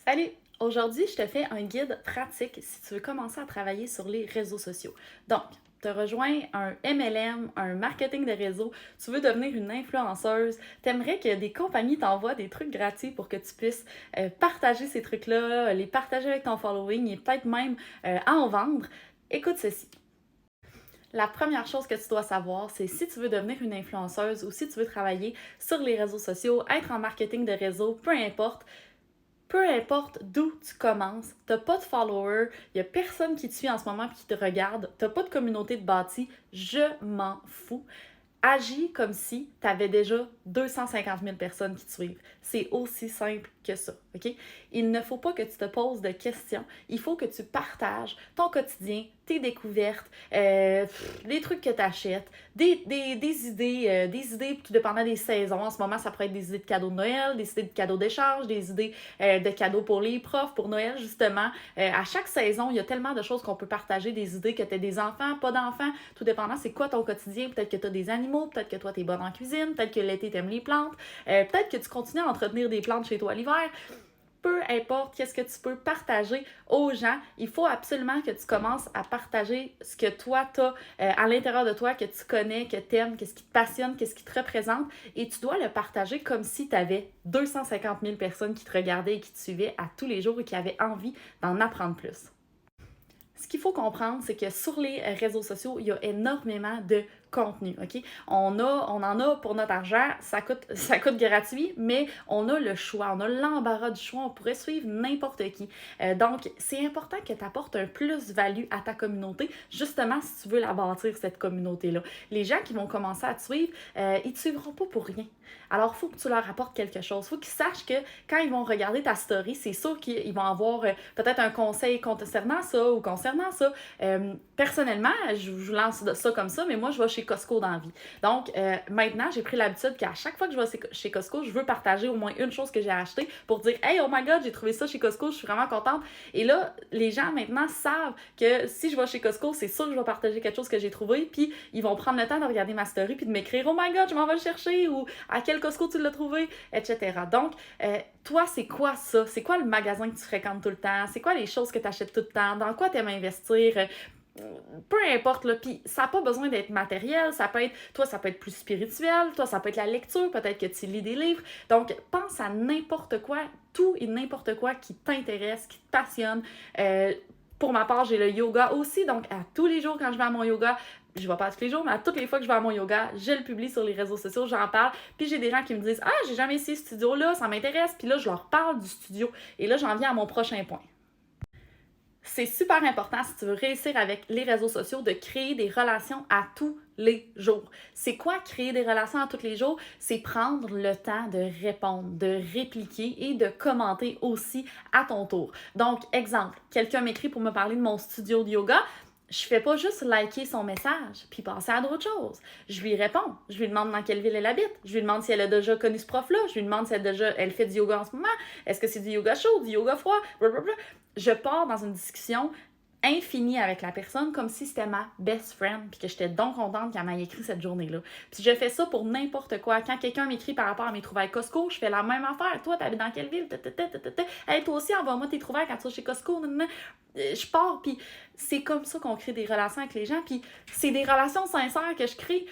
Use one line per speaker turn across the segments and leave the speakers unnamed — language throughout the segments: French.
Salut! Aujourd'hui, je te fais un guide pratique si tu veux commencer à travailler sur les réseaux sociaux. Donc, tu rejoins un MLM, un marketing de réseau, tu veux devenir une influenceuse, tu aimerais que des compagnies t'envoient des trucs gratuits pour que tu puisses partager ces trucs-là, les partager avec ton following et peut-être même en vendre. Écoute ceci. La première chose que tu dois savoir, c'est si tu veux devenir une influenceuse ou si tu veux travailler sur les réseaux sociaux, être en marketing de réseau, peu importe d'où tu commences, t'as pas de followers, il y a personne qui te suit en ce moment et qui te regarde, t'as pas de communauté de bâtie, je m'en fous. Agis comme si tu avais déjà 250 000 personnes qui te suivent. C'est aussi simple que ça, OK? Il ne faut pas que tu te poses de questions. Il faut que tu partages ton quotidien, tes découvertes, les trucs que tu achètes, des idées tout dépendant des saisons. En ce moment, ça pourrait être des idées de cadeaux de Noël, des idées de cadeaux d'échange, des idées de cadeaux pour les profs, pour Noël, justement. À chaque saison, il y a tellement de choses qu'on peut partager, des idées que tu as des enfants, pas d'enfants, tout dépendant c'est quoi ton quotidien. Peut-être que tu as des animaux, peut-être que toi, tu es bonne en cuisine, peut-être que l'été, tu aimes les plantes, peut-être que tu continues à entretenir des plantes chez toi l'hiver. Peu importe qu'est-ce que tu peux partager aux gens, il faut absolument que tu commences à partager ce que toi, tu as à l'intérieur de toi, que tu connais, que tu aimes, qu'est-ce qui te passionne, qu'est-ce qui te représente. Et tu dois le partager comme si tu avais 250 000 personnes qui te regardaient et qui te suivaient à tous les jours et qui avaient envie d'en apprendre plus. Ce qu'il faut comprendre, c'est que sur les réseaux sociaux, il y a énormément de contenu, OK? On en a pour notre argent, ça coûte gratuit, mais on a le choix, on a l'embarras du choix, on pourrait suivre n'importe qui. Donc, c'est important que tu apportes un plus-value à ta communauté, justement si tu veux la bâtir, cette communauté-là. Les gens qui vont commencer à te suivre, ils te suivront pas pour rien. Alors, il faut que tu leur apportes quelque chose. Il faut qu'ils sachent que quand ils vont regarder ta story, c'est sûr qu'ils vont avoir peut-être un conseil concernant ça ou concernant ça. Personnellement, je vous lance ça comme ça, mais moi, je vais chez Costco dans la vie. Donc, maintenant, j'ai pris l'habitude qu'à chaque fois que je vais chez Costco, je veux partager au moins une chose que j'ai achetée pour dire Hey, oh my god, j'ai trouvé ça chez Costco, je suis vraiment contente. Et là, les gens maintenant savent que si je vais chez Costco, c'est sûr que je vais partager quelque chose que j'ai trouvé, puis ils vont prendre le temps de regarder ma story puis de m'écrire Oh my god, je m'en vais le chercher ou à quel Costco tu l'as trouvé, etc. Donc, toi, c'est quoi ça? C'est quoi le magasin que tu fréquentes tout le temps? C'est quoi les choses que tu achètes tout le temps? Dans quoi tu aimes investir? Peu importe, là, puis ça n'a pas besoin d'être matériel, ça peut être, toi, ça peut être plus spirituel, toi, ça peut être la lecture, peut-être que tu lis des livres, donc pense à n'importe quoi, tout et n'importe quoi qui t'intéresse, qui te passionne. Pour ma part, j'ai le yoga aussi, donc à tous les jours quand je vais à mon yoga, je vais pas tous les jours, mais à toutes les fois que je vais à mon yoga, je le publie sur les réseaux sociaux, j'en parle, puis j'ai des gens qui me disent « Ah, j'ai jamais essayé ce studio-là, ça m'intéresse », puis là, je leur parle du studio, et là, j'en viens à mon prochain point. C'est super important si tu veux réussir avec les réseaux sociaux de créer des relations à tous les jours. C'est quoi créer des relations à tous les jours? C'est prendre le temps de répondre, de répliquer et de commenter aussi à ton tour. Donc, exemple, quelqu'un m'écrit pour me parler de mon studio de yoga. Je fais pas juste liker son message puis passer à d'autres choses. Je lui réponds. Je lui demande dans quelle ville elle habite. Je lui demande si elle a déjà connu ce prof-là. Je lui demande si elle fait du yoga en ce moment. Est-ce que c'est du yoga chaud, du yoga froid? Blablabla. Je pars dans une discussion infinie avec la personne comme si c'était ma best friend puis que j'étais donc contente qu'elle m'ait écrit cette journée-là. Puis je fais ça pour n'importe quoi. Quand quelqu'un m'écrit par rapport à mes trouvailles Costco, je fais la même affaire. Toi, t'habites dans quelle ville? Hey, toi aussi, envoie-moi tes trouvailles quand tu vas chez Costco. Je pars, puis c'est comme ça qu'on crée des relations avec les gens. Puis c'est des relations sincères que je crée.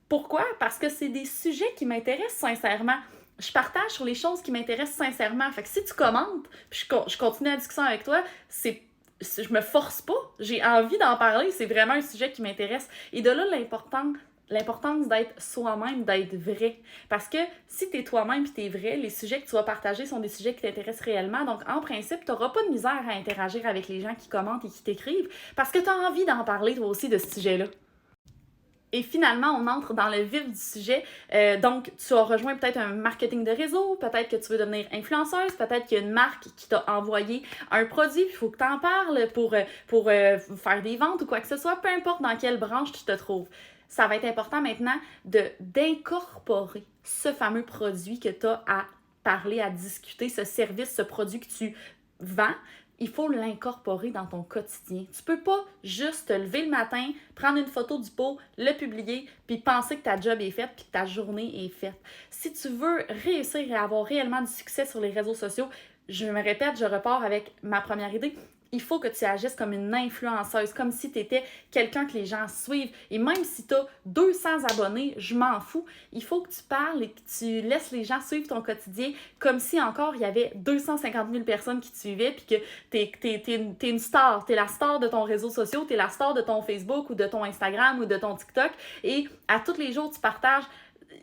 Pourquoi? Parce que c'est des sujets qui m'intéressent sincèrement. Je partage sur les choses qui m'intéressent sincèrement. Fait que si tu commentes, puis je continue la discussion avec toi, je me force pas. J'ai envie d'en parler. C'est vraiment un sujet qui m'intéresse. Et de là, l'importance d'être soi-même, d'être vrai. Parce que si t'es toi-même et t'es vrai, les sujets que tu vas partager sont des sujets qui t'intéressent réellement. Donc, en principe, t'auras pas de misère à interagir avec les gens qui commentent et qui t'écrivent parce que t'as envie d'en parler toi aussi de ce sujet-là. Et finalement, on entre dans le vif du sujet. Donc, tu as rejoint peut-être un marketing de réseau, peut-être que tu veux devenir influenceuse, peut-être qu'il y a une marque qui t'a envoyé un produit, puis il faut que tu en parles pour faire des ventes ou quoi que ce soit, peu importe dans quelle branche tu te trouves. Ça va être important maintenant d'incorporer ce fameux produit que tu as à parler, à discuter, ce service, ce produit que tu vends il faut l'incorporer dans ton quotidien. Tu peux pas juste te lever le matin, prendre une photo du pot, le publier, puis penser que ta job est faite, puis que ta journée est faite. Si tu veux réussir à avoir réellement du succès sur les réseaux sociaux, je me répète, je repars avec ma première idée. Il faut que tu agisses comme une influenceuse, comme si tu étais quelqu'un que les gens suivent. Et même si tu as 200 abonnés, je m'en fous. Il faut que tu parles et que tu laisses les gens suivre ton quotidien comme si encore il y avait 250 000 personnes qui te suivaient puis que t'es une star. T'es la star de ton réseau social, t'es la star de ton Facebook ou de ton Instagram ou de ton TikTok. Et à tous les jours, tu partages.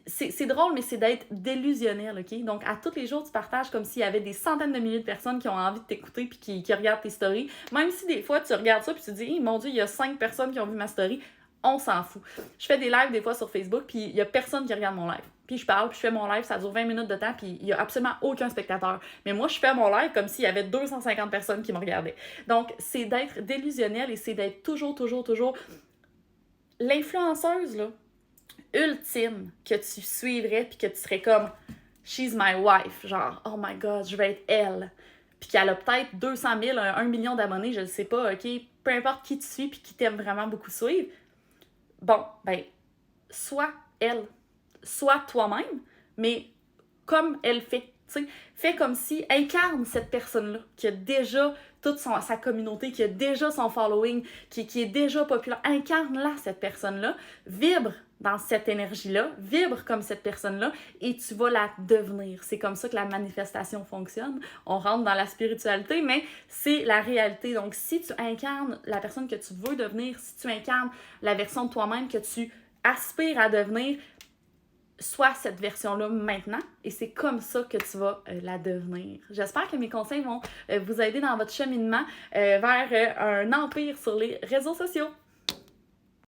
C'est drôle, mais c'est d'être délusionnel, OK? Donc, à tous les jours, tu partages comme s'il y avait des centaines de milliers de personnes qui ont envie de t'écouter puis qui regardent tes stories. Même si des fois, tu regardes ça puis tu te dis, hey, mon Dieu, il y a 5 personnes qui ont vu ma story. On s'en fout. Je fais des lives des fois sur Facebook puis il y a personne qui regarde mon live. Puis je parle, puis je fais mon live, ça dure 20 minutes de temps puis il y a absolument aucun spectateur. Mais moi, je fais mon live comme s'il y avait 250 personnes qui me regardaient. Donc, c'est d'être délusionnel et c'est d'être toujours l'influenceuse, là, ultime que tu suivrais puis que tu serais comme she's my wife, genre oh my god, je vais être elle. Puis qu'elle a peut-être 200 000, 1 million d'abonnés, je ne sais pas, ok, peu importe qui tu suis puis qui t'aime vraiment beaucoup suivre. Bon, ben, sois elle, sois toi-même, mais comme elle fait. T'sais, fais comme si, incarne cette personne-là qui a déjà toute sa communauté, qui a déjà son following, qui est déjà populaire. Incarne-la, cette personne-là. Vibre dans cette énergie-là, vibre comme cette personne-là et tu vas la devenir. C'est comme ça que la manifestation fonctionne. On rentre dans la spiritualité, mais c'est la réalité. Donc, si tu incarnes la personne que tu veux devenir, si tu incarnes la version de toi-même que tu aspires à devenir, sois cette version-là maintenant et c'est comme ça que tu vas la devenir. J'espère que mes conseils vont vous aider dans votre cheminement vers un empire sur les réseaux sociaux.